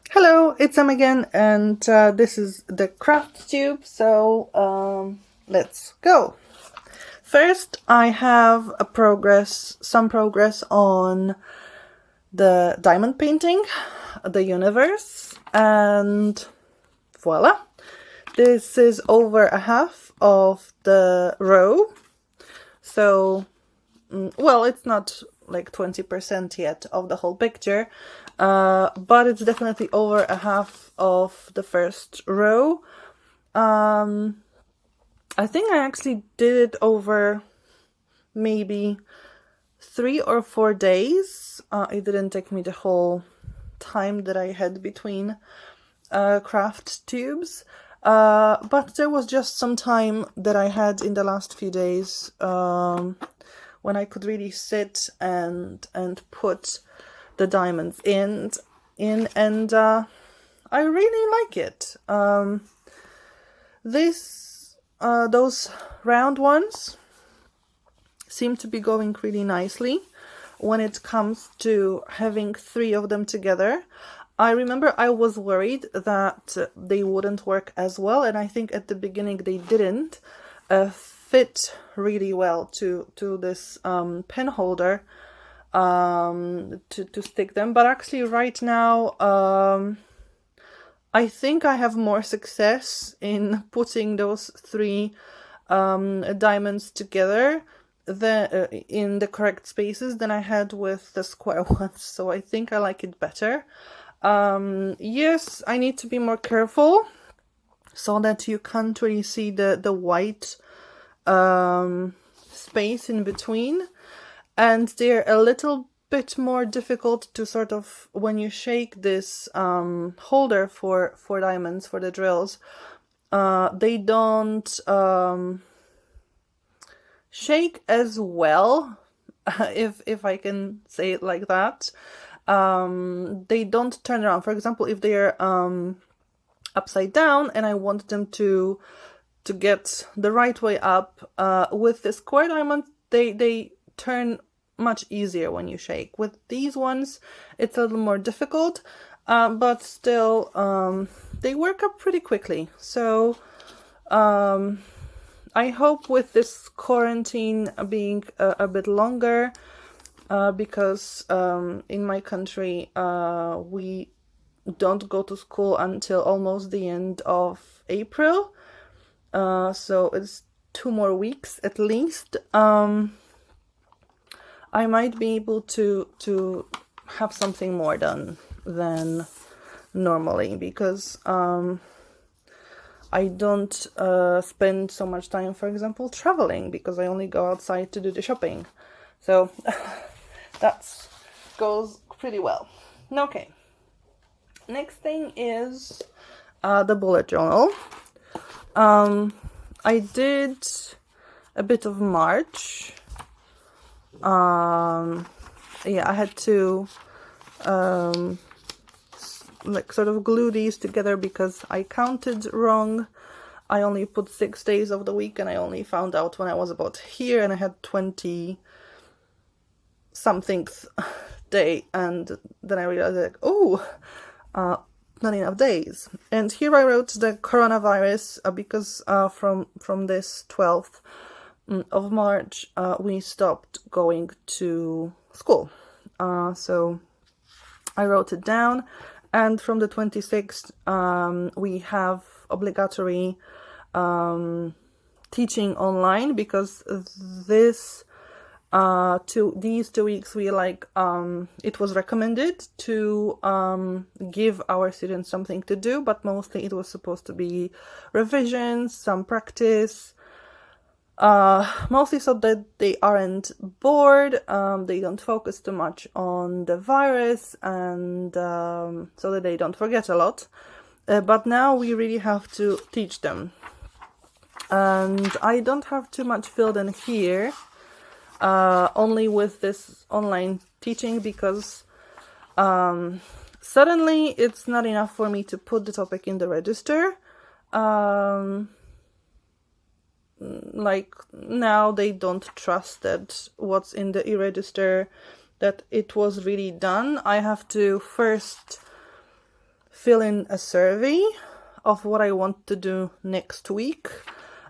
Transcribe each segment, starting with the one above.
Hello, it's Em again, and this is the CraftTube, so let's go. First, I have some progress on the diamond painting, the universe, and voila. This is over a half of the row, so, well, it's not like 20% yet of the whole picture, but it's definitely over a half of the first row. I think I actually did it over maybe 3 or 4 days. It didn't take me the whole time that I had between craft tubes, but there was just some time that I had in the last few days when I could really sit and put the diamonds in and I really like it. Those round ones seem to be going really nicely when it comes to having 3 of them together. I remember I was worried that they wouldn't work as well, and I think at the beginning they didn't fit really well to this pen holder to stick them. But actually right now I think I have more success in putting those 3 diamonds together in the correct spaces than I had with the square ones, so I think I like it better. Yes, I need to be more careful so that you can't really see the white space in between, and they're a little bit more difficult to sort of, when you shake this holder for diamonds, for the drills, they don't shake as well, if I can say it like that. They don't turn around. For example, if they're upside down and I want them to get the right way up, with the square diamond, they turn much easier when you shake. With these ones, it's a little more difficult, but still, they work up pretty quickly. So, I hope with this quarantine being a bit longer, because in my country, we don't go to school until almost the end of April. So it's 2 more weeks at least. I might be able to have something more done than normally, because I don't spend so much time, for example, traveling, because I only go outside to do the shopping. So that goes pretty well. Okay. Next thing is the bullet journal. I did a bit of March. Yeah, I had to like sort of glue these together because I counted wrong. I only put 6 days of the week, and I only found out when I was about here, and I had 20 something day, and then I realized, like, oh, not enough days. And here I wrote the coronavirus, because from this 12th of March, we stopped going to school. So I wrote it down, and from the 26th, we have obligatory teaching online, because these 2 weeks we it was recommended to give our students something to do, but mostly it was supposed to be revisions, some practice, mostly so that they aren't bored, they don't focus too much on the virus, and so that they don't forget a lot. But now we really have to teach them, and I don't have too much filled in here, only with this online teaching, because suddenly it's not enough for me to put the topic in the register. Like, now they don't trust that what's in the e-register, that it was really done. I have to first fill in a survey of what I want to do next week.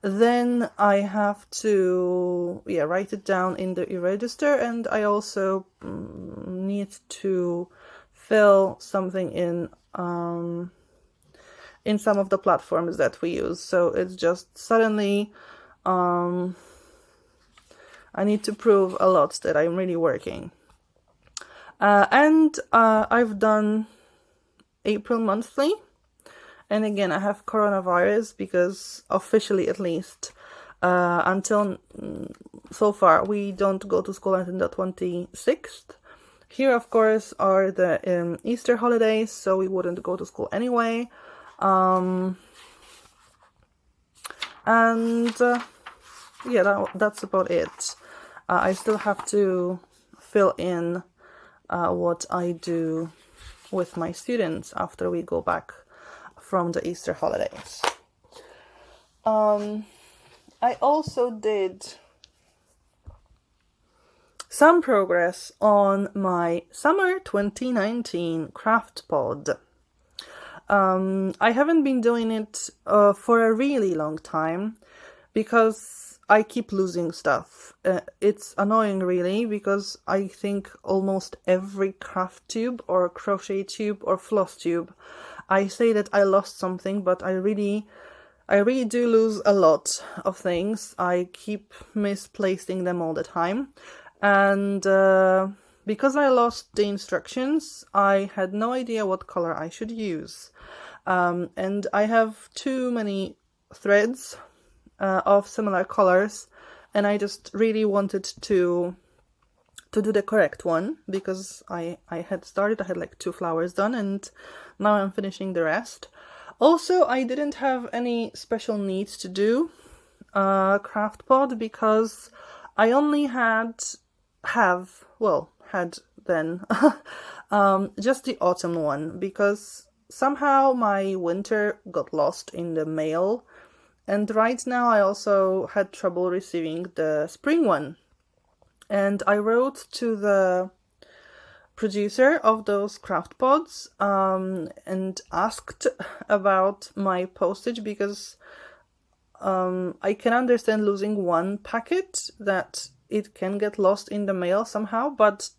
Then I have to write it down in the e-register, and I also need to fill something in some of the platforms that we use. So it's just suddenly I need to prove a lot that I'm really working. And I've done April monthly. And again, I have coronavirus because officially, at least, until so far, we don't go to school until the 26th. Here, of course, are the Easter holidays, so we wouldn't go to school anyway. That's about it. I still have to fill in what I do with my students after we go back from the Easter holidays. I also did some progress on my summer 2019 CraftPod. I haven't been doing it for a really long time because I keep losing stuff. It's annoying, really, because I think almost every craft tube or crochet tube or floss tube, I say that I lost something, but I really do lose a lot of things. I keep misplacing them all the time. And because I lost the instructions, I had no idea what color I should use. And I have too many threads of similar colors, and I just really wanted to do the correct one, because I had like 2 flowers done, and now I'm finishing the rest. Also, I didn't have any special needs to do CraftPod because I only had then just the autumn one, because somehow my winter got lost in the mail, and right now I also had trouble receiving the spring one. And I wrote to the producer of those CraftPods and asked about my postage, because I can understand losing one packet, that it can get lost in the mail somehow, but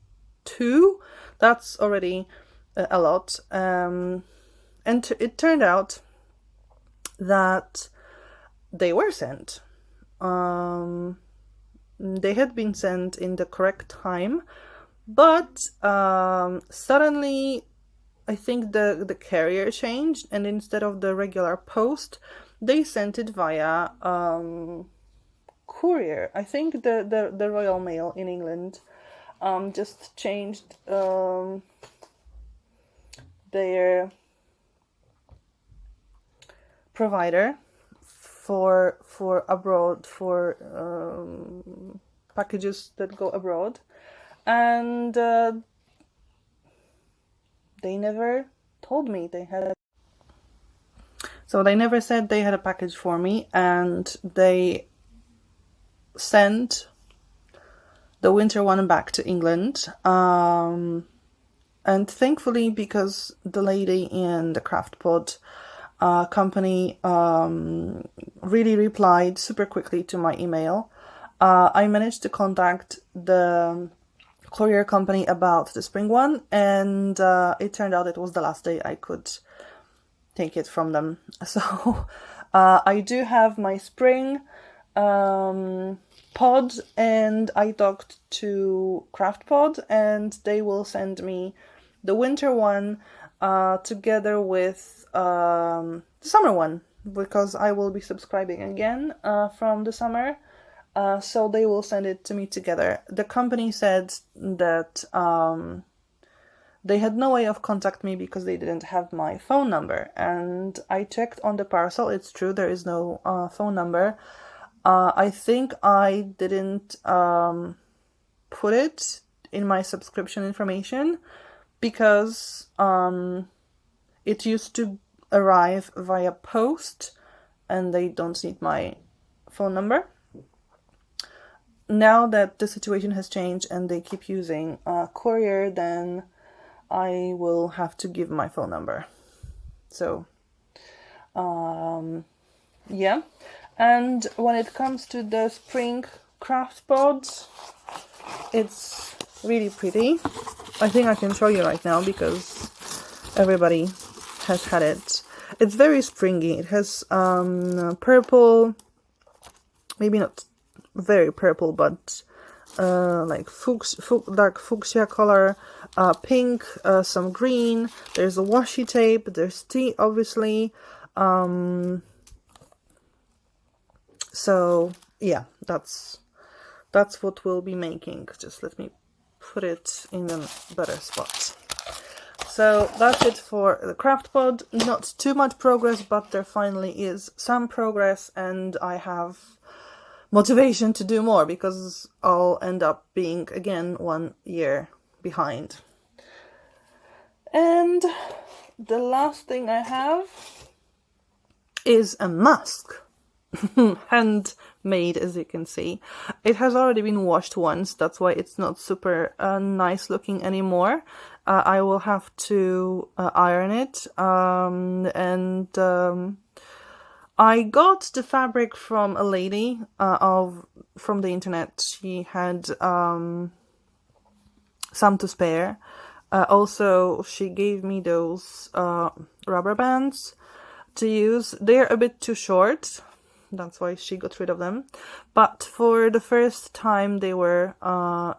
2, that's already a lot. And it turned out that they were sent. They had been sent in the correct time, but suddenly I think the carrier changed, and instead of the regular post, they sent it via courier. I think the Royal Mail in England just changed their provider for abroad, for packages that go abroad, and they never told me they had a... So they never said they had a package for me, and they sent the winter one back to England. And thankfully, because the lady in the CraftPod company really replied super quickly to my email, I managed to contact the courier company about the spring one, and it turned out it was the last day I could take it from them. So I do have my spring pod, and I talked to CraftPod, and they will send me the winter one together with the summer one, because I will be subscribing again from the summer. So they will send it to me together. The company said that they had no way of contacting me because they didn't have my phone number. And I checked on the parcel. It's true, there is no phone number. I think I didn't put it in my subscription information because it used to arrive via post and they don't need my phone number. Now that the situation has changed and they keep using courier, then I will have to give my phone number. So yeah, and when it comes to the spring CraftPod, it's really pretty. I think I can show you right now because everybody has had it. It's very springy. It has purple, maybe not very purple, but like dark fuchsia color, pink, some green. There's a washi tape. There's tea, obviously. So yeah, that's what we'll be making. Just let me put it in a better spot. So that's it for the CraftPod. Not too much progress, but there finally is some progress, and I have motivation to do more because I'll end up being again 1 year behind. And the last thing I have is a mask. Handmade, as you can see. It has already been washed once, that's why it's not super nice looking anymore. I will have to iron it, and I got the fabric from a lady from the internet. She had some to spare. Also, she gave me those rubber bands to use. They're a bit too short, that's why she got rid of them, but for the first time they were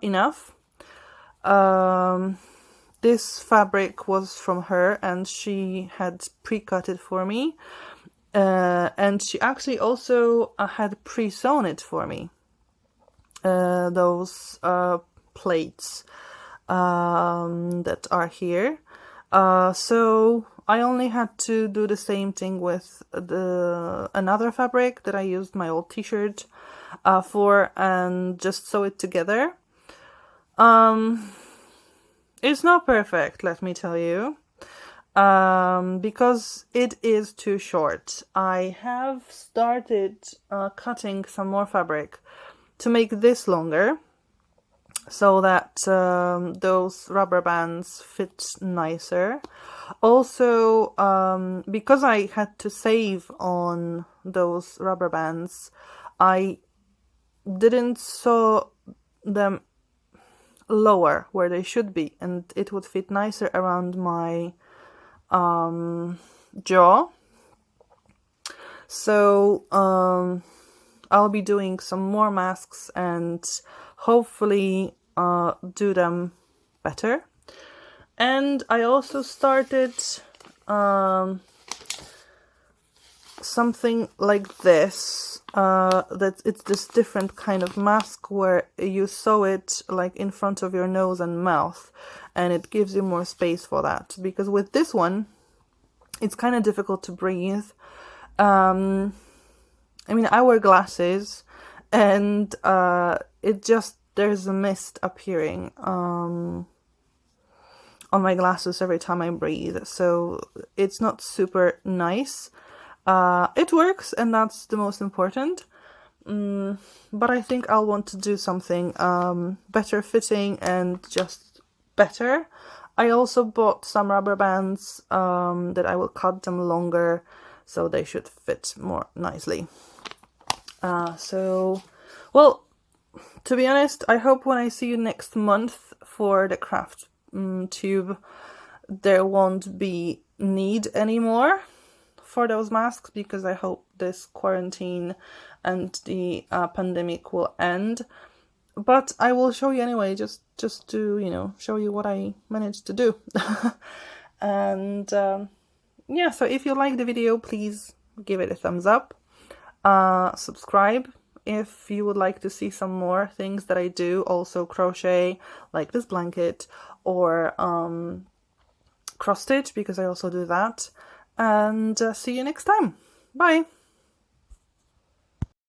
enough. This fabric was from her, and she had pre-cut it for me, and she actually also had pre-sewn it for me, those plates that are here. So I only had to do the same thing with another fabric that I used my old t-shirt for, and just sew it together. It's not perfect, let me tell you, because it is too short. I have started cutting some more fabric to make this longer, so that those rubber bands fit nicer. Also, because I had to save on those rubber bands, I didn't sew them lower where they should be, and it would fit nicer around my jaw. So I'll be doing some more masks and hopefully do them better. And I also started something like this, that it's this different kind of mask where you sew it like in front of your nose and mouth, and it gives you more space for that, because with this one it's kind of difficult to breathe. I mean, I wear glasses, and there's a mist appearing on my glasses every time I breathe, so it's not super nice. It works, and that's the most important, but I think I'll want to do something better fitting and just better. I also bought some rubber bands that I will cut them longer, so they should fit more nicely. Well, to be honest, I hope when I see you next month for the CraftTube, there won't be need anymore for those masks, because I hope this quarantine and the pandemic will end. But I will show you anyway, just to, you know, show you what I managed to do. And yeah, so if you like the video, please give it a thumbs up. Subscribe if you would like to see some more things that I do, also crochet, like this blanket, or cross stitch, because I also do that. And see you next time. Bye!